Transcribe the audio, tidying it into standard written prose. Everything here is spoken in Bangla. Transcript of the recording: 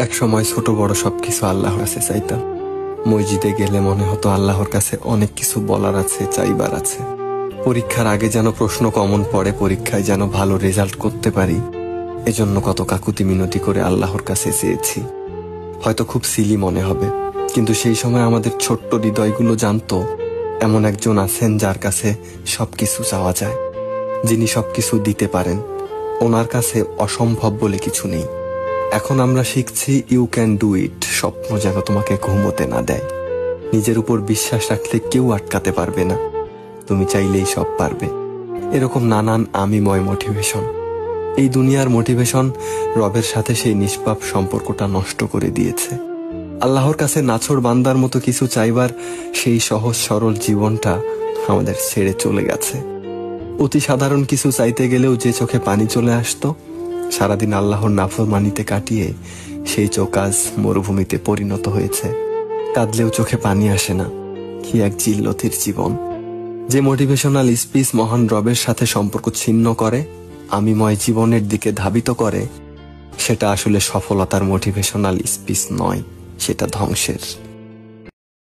এক সময় ছোট বড় সবকিছু আল্লাহর কাছে চাইতাম। মসজিদে গেলে মনে হতো আল্লাহর কাছে অনেক কিছু বলার আছে, চাইবার আছে। পরীক্ষার আগে যেন প্রশ্ন কমন পড়ে, পরীক্ষায় যেন ভালো রেজাল্ট করতে পারি, এজন্য কত কাকুতি মিনতি করে আল্লাহর কাছে চেয়েছি। হয়তো খুব সিলি মনে হবে, কিন্তু সেই সময় আমাদের ছোট্ট হৃদয়গুলো জানতো এমন একজন আছেন যার কাছে সবকিছু চাওয়া যায়, যিনি সবকিছু দিতে পারেন। ওনার কাছে অসম্ভব বলে কিছু নেই। এখন আমরা শিখছি ইউ ক্যান ডু ইট। স্বপ্ন যেন তোমাকে ঘুমোতে না দেয়। নিজের উপর বিশ্বাস রাখলে কেউ আটকাতে পারবে না, তুমি চাইলেই সব পারবে। এরকম নানান আমিময় মোটিভেশন। এই দুনিয়ার মোটিভেশন রবের সাথে সেই নিষ্পাপ সম্পর্কটা নষ্ট করে দিয়েছে। আল্লাহর কাছে নাছোড় বান্দার মতো কিছু চাইবার সেই সহজ সরল জীবনটা আমাদের ছেড়ে চলে গেছে। অতি সাধারণ কিছু চাইতে গেলেও যে চোখে পানি চলে আসতো, সারাদিন আল্লাহর নাফরমানিতে কাটিয়ে সেই চোখ আজ মরুভূমিতে পরিণত হয়েছে। কাঁদলেও চোখে পানি আসে না। কি এক জিল্লতির জীবন। যে মোটিভেশনাল স্পিচ মহান রবের সাথে সম্পর্ক ছিন্ন করে, আমিময় জীবনের দিকে ধাবিত করে, সেটা আসলে সফলতার মোটিভেশনাল স্পিচ নয়, সেটা ধ্বংসের।